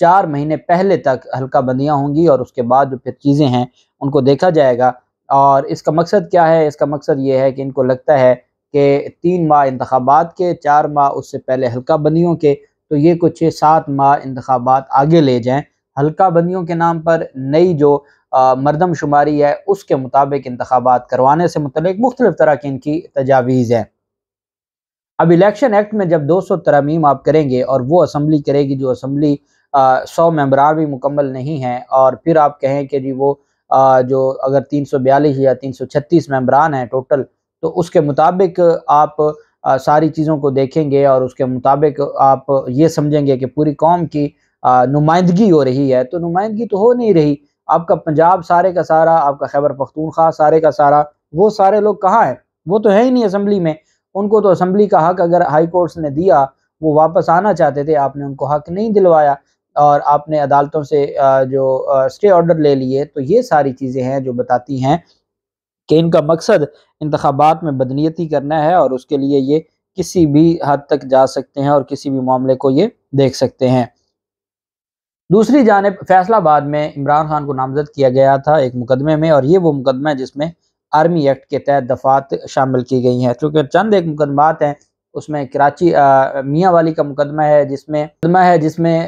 4 مہینے پہلے تک حلقہ بندیاں ہوں گی اور اس کے بعد جو پھر چیزیں ہیں ان کو دیکھا جائے گا۔ اور اس کا مقصد کیا ہے؟ اس کا مقصد یہ ہے کہ ان کو لگتا ہے کہ 3 ماہ انتخابات کے، 4 ماہ اس سے پہلے حلقہ بندیوں کے، تو یہ کچھ 7 ماہ انتخابات آگے لے جائیں، حلقہ بندیوں کے نام پر نئی جو مردم شماری ہے اس کے مطابق انتخابات کروانے سے متعلق مختلف طرح کی ان کی تجاویز ہیں۔ اب الیکشن ایکٹ میں جب 200 ترامیم آپ کریں گے اور وہ اسمبلی کرے گی، جو اسمبلی 100 ممبران بھی مکمل نہیں ہیں، اور پھر آپ کہیں کہ جی وہ جو اگر 342 یا 336 ممبران ہیں ٹوٹل، تو اس کے مطابق آپ ساری چیزوں کو دیکھیں گے اور اس کے مطابق آپ یہ سمجھیں گے کہ پوری قوم کی نمائندگی ہو رہی ہے، تو نمائندگی تو ہو نہیں رہی۔ آپ کا پنجاب سارے کا سارا، آپ کا خیبر پختونخوا سارے کا سارا، وہ سارے لوگ کہاں ہیں؟ وہ تو ہے ہی نہیں اسمبلی میں۔ ان کو تو اسمبلی کا حق اگر ہائی کورٹس نے دیا، وہ واپس آنا چاہتے تھے، آپ نے ان کو حق نہیں دلوایا، اور آپ نے عدالتوں سے جو اسٹے آرڈر لے لیے۔ تو یہ ساری چیزیں ہیں جو بتاتی ہیں کہ ان کا مقصد انتخابات میں بدنیتی کرنا ہے، اور اس کے لیے یہ کسی بھی حد تک جا سکتے ہیں اور کسی بھی معاملے کو یہ دیکھ سکتے ہیں۔ دوسری جانب فیصل آباد میں عمران خان کو نامزد کیا گیا تھا ایک مقدمے میں، اور یہ وہ مقدمہ ہے جس میں آرمی ایکٹ کے تحت دفعات شامل کی گئی ہیں۔ چونکہ چند ایک مقدمات ہیں، اس میں کراچی میاں والی کا مقدمہ ہے جس میں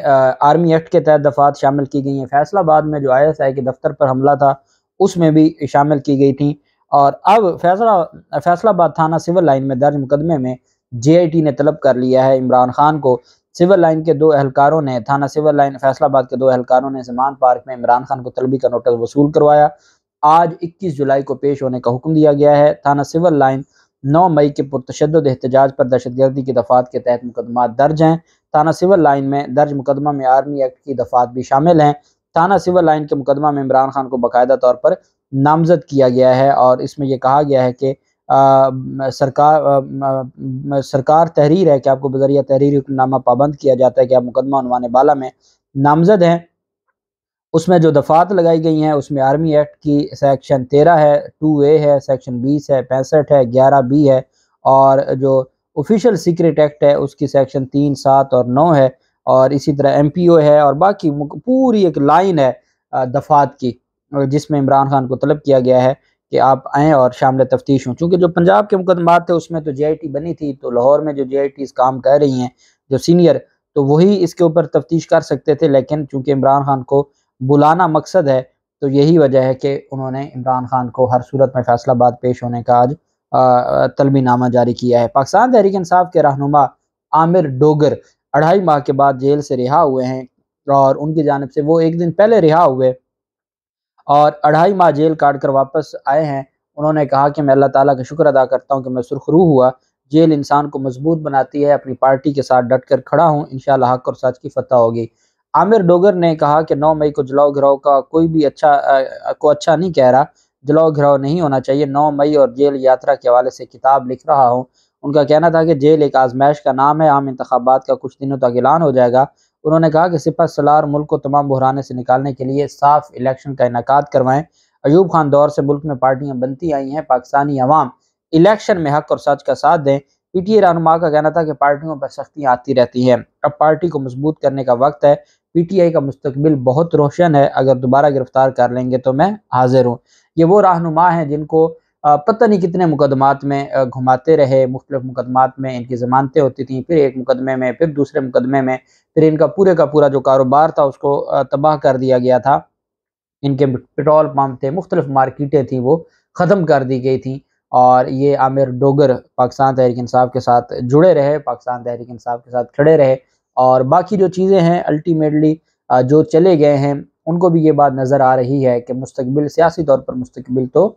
آرمی ایکٹ کے تحت دفعات شامل کی گئی ہیں۔ فیصل آباد میں جو ISI کے دفتر پر حملہ تھا اس میں بھی شامل کی گئی تھیں۔ اور اب فیصل آباد تھانہ سول لائن میں درج مقدمے میں JIT نے طلب کر لیا ہے عمران خان کو۔ سول لائن کے 2 اہلکاروں نے، تھانہ سول لائن فیصل آباد کے 2 اہلکاروں نے زمان پارک میں عمران خان کو طلبی کا نوٹس وصول کروایا۔ آج 21 جولائی کو پیش ہونے کا حکم دیا گیا ہے۔ تھانہ سول لائن 9 مئی کے پرتشدد احتجاج پر دہشت گردی کی دفعات کے تحت مقدمات درج ہیں۔ تھانہ سول لائن میں درج مقدمہ میں آرمی ایکٹ کی دفعات بھی شامل ہیں۔ تھانہ سول لائن کے مقدمہ میں عمران خان کو باقاعدہ طور پر نامزد کیا گیا ہے، اور اس میں یہ کہا گیا ہے کہ سرکار تحریر ہے کہ آپ کو بذریعہ تحریر حکم نامہ پابند کیا جاتا ہے کہ آپ مقدمہ عنوان بالا میں نامزد ہیں۔ اس میں جو دفعات لگائی گئی ہیں اس میں آرمی ایکٹ کی سیکشن 13 ہے، 2A ہے، سیکشن 20 ہے، 65 ہے، 11B ہے، اور جو آفیشیل سیکریٹ ایکٹ ہے اس کی سیکشن 3، 7 اور 9 ہے، اور اسی طرح MPO ہے، اور باقی پوری ایک لائن ہے دفعات کی، جس میں عمران خان کو طلب کیا گیا ہے کہ آپ آئیں اور شامل تفتیش ہوں۔ چونکہ جو پنجاب کے مقدمات تھے اس میں تو JIT بنی تھی، تو لاہور میں جو JITs کام کر رہی ہیں جو سینئر، تو وہی اس کے اوپر تفتیش کر سکتے تھے، لیکن چونکہ عمران خان کو بلانا مقصد ہے تو یہی وجہ ہے کہ انہوں نے عمران خان کو ہر صورت میں فیصل آباد پیش ہونے کا آج طلبی نامہ جاری کیا ہے۔ پاکستان تحریک انصاف کے رہنما عامر ڈوگر 2.5 ماہ کے بعد جیل سے رہا ہوئے ہیں، اور ان کی جانب سے وہ ایک دن پہلے رہا ہوئے اور 2.5 ماہ جیل کاٹ کر واپس آئے ہیں۔ انہوں نے کہا کہ میں اللہ تعالیٰ کا شکر ادا کرتا ہوں کہ میں سرخرو ہوا، جیل انسان کو مضبوط بناتی ہے، اپنی پارٹی کے ساتھ ڈٹ کر کھڑا ہوں، انشاءاللہ حق اور سچ کی فتح ہوگی۔ عامر ڈوگر نے کہا کہ 9 مئی کو جلاؤ گھراؤ کا کوئی بھی اچھا نہیں کہہ رہا، جلاؤ گھراؤ نہیں ہونا چاہیے۔ 9 مئی اور جیل یاترا کے حوالے سے کتاب لکھ رہا ہوں۔ ان کا کہنا تھا کہ جیل ایک آزمائش کا نام ہے، عام انتخابات کا کچھ دنوں تک اعلان ہو جائے گا۔ انہوں نے کہا کہ سپہ سالار ملک کو تمام بحرانے سے نکالنے کے لیے صاف الیکشن کا انعقاد کروائیں۔ ایوب خان دور سے ملک میں پارٹیاں بنتی آئی ہیں، پاکستانی عوام الیکشن میں حق اور سچ کا ساتھ دیں۔ PTI رہنما کا کہنا تھا کہ پارٹیوں پر سختیاں آتی رہتی ہیں، اب پارٹی کو مضبوط کرنے کا وقت ہے۔ PTI کا مستقبل بہت روشن ہے، اگر دوبارہ گرفتار کر لیں گے تو میں حاضر ہوں۔ یہ وہ رہنما ہیں جن کو پتہ نہیں کتنے مقدمات میں گھماتے رہے، مختلف مقدمات میں ان کی ضمانتیں ہوتی تھیں، پھر ایک مقدمے میں، پھر دوسرے مقدمے میں، پھر ان کا پورا جو کاروبار تھا اس کو تباہ کر دیا گیا تھا۔ ان کے پیٹرول پمپ تھے، مختلف مارکیٹیں تھیں، وہ ختم کر دی گئی تھیں، اور یہ عامر ڈوگر پاکستان تحریک انصاف کے ساتھ جڑے رہے، پاکستان تحریک انصاف کے ساتھ کھڑے رہے، اور باقی جو چیزیں ہیں الٹیمیٹلی جو چلے گئے ہیں ان کو بھی یہ بات نظر آ رہی ہے کہ مستقبل، سیاسی طور پر مستقبل تو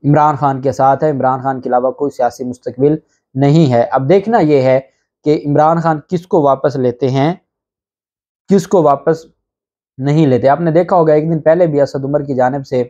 عمران خان کے ساتھ ہے، عمران خان کے علاوہ کوئی سیاسی مستقبل نہیں ہے۔ اب دیکھنا یہ ہے کہ عمران خان کس کو واپس لیتے ہیں، کس کو واپس نہیں لیتے۔ آپ نے دیکھا ہوگا ایک دن پہلے بھی اسد عمر کی جانب سے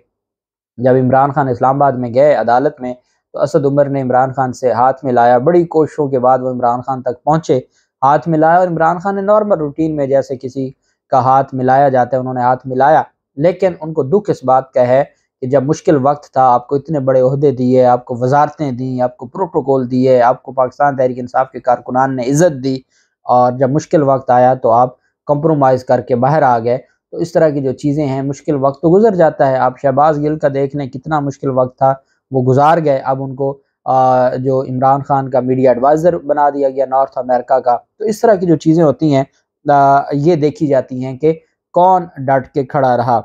جب عمران خان اسلام آباد میں گئے عدالت میں، تو اسد عمر نے عمران خان سے ہاتھ ملایا، بڑی کوششوں کے بعد وہ عمران خان تک پہنچے، ہاتھ ملایا، اور عمران خان نے نارمل روٹین میں جیسے کسی کا ہاتھ ملایا جاتا ہے انہوں نے ہاتھ ملایا، لیکن ان کو دکھ اس بات کا ہے کہ جب مشکل وقت تھا، آپ کو اتنے بڑے عہدے دیے، آپ کو وزارتیں دیں، آپ کو پروٹوکول دیے، آپ کو پاکستان تحریک انصاف کے کارکنان نے عزت دی، اور جب مشکل وقت آیا تو آپ کمپرومائز کر کے باہر آ گئے۔ تو اس طرح کی جو چیزیں ہیں، مشکل وقت تو گزر جاتا ہے۔ آپ شہباز گل کا دیکھ لیں، کتنا مشکل وقت تھا، وہ گزار گئے۔ اب ان کو جو عمران خان کا میڈیا ایڈوائزر بنا دیا گیا نارتھ امریکہ کا۔ تو اس طرح کی جو چیزیں ہوتی ہیں یہ دیکھی جاتی ہیں کہ کون ڈٹ کے کھڑا رہا۔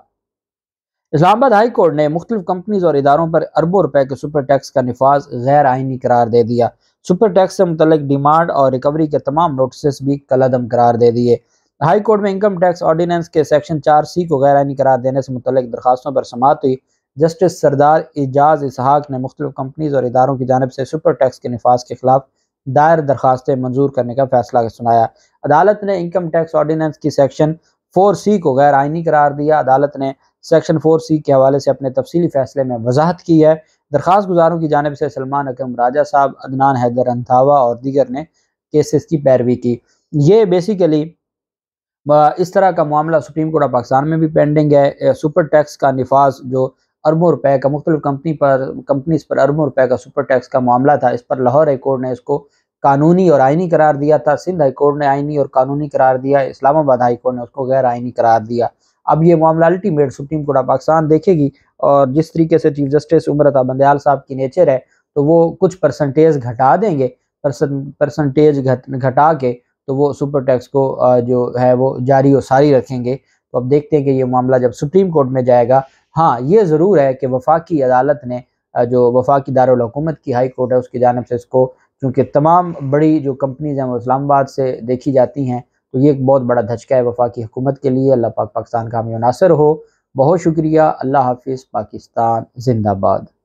اسلام آباد ہائی کورٹ نے مختلف کمپنیز اور اداروں پر اربوں روپے کے سپر ٹیکس کا نفاذ غیر آئینی قرار دے دیا۔ سپر ٹیکس سے متعلق ڈیمانڈ اور ریکوری کے تمام نوٹسز بھی کالعدم قرار دے دیے۔ ہائی کورٹ میں انکم ٹیکس آرڈیننس کے سیکشن 4C کو غیر آئینی قرار دینے سے متعلق درخواستوں پر سماعت ہوئی۔ جسٹس سردار اعجاز اسحاق نے مختلف کمپنیز اور اداروں کی جانب سے سپر ٹیکس کے نفاذ کے خلاف دائر درخواستیں منظور کرنے کا فیصلہ سنایا۔ عدالت نے انکم ٹیکس آرڈیننس کی سیکشن 4C کو غیر آئینی قرار دیا۔ عدالت نے سیکشن 4C کے حوالے سے اپنے تفصیلی فیصلے میں وضاحت کی ہے۔ درخواست گزاروں کی جانب سے سلمان حکم راجہ صاحب، عدنان حیدر انتھاوا اور دیگر نے کیسز کی پیروی کی۔ یہ بیسیکلی اس طرح کا معاملہ سپریم کورٹ آف پاکستان میں بھی پینڈنگ ہے۔ سپر ٹیکس کا نفاذ جو اربوں روپے کا مختلف کمپنیز پر اربوں روپے کا سپر ٹیکس کا معاملہ تھا، اس پر لاہور ہائی کورٹ نے اس کو قانونی اور آئینی قرار دیا تھا۔ سندھ ہائی کورٹ نے آئینی اور قانونی قرار دیا۔ اسلام آباد ہائی کورٹ نے اس کو غیر آئینی قرار دیا۔ اب یہ معاملہ ultimate supreme court of Pakistan دیکھے گی، اور جس طریقے سے چیف جسٹس عمر عطا بندیال صاحب کی نیچر ہے تو وہ کچھ پرسنٹیج گھٹا دیں گے، پرسنٹیج گھٹا کے تو وہ سپر ٹیکس کو جو ہے وہ جاری و ساری رکھیں گے۔ تو اب دیکھتے ہیں کہ یہ معاملہ جب سپریم کورٹ میں جائے گا۔ ہاں یہ ضرور ہے کہ وفاقی عدالت نے جو وفاقی دارالحکومت کی ہائی کورٹ ہے اس کی جانب سے اس کو، چونکہ تمام بڑی جو کمپنیز ہیں وہ اسلام آباد سے دیکھی جاتی ہیں، تو یہ ایک بہت بڑا دھچکا ہے وفاقی حکومت کے لیے۔ اللہ پاک پاکستان کا حامی و ناصر ہو۔ بہت شکریہ۔ اللہ حافظ۔ پاکستان زندہ باد۔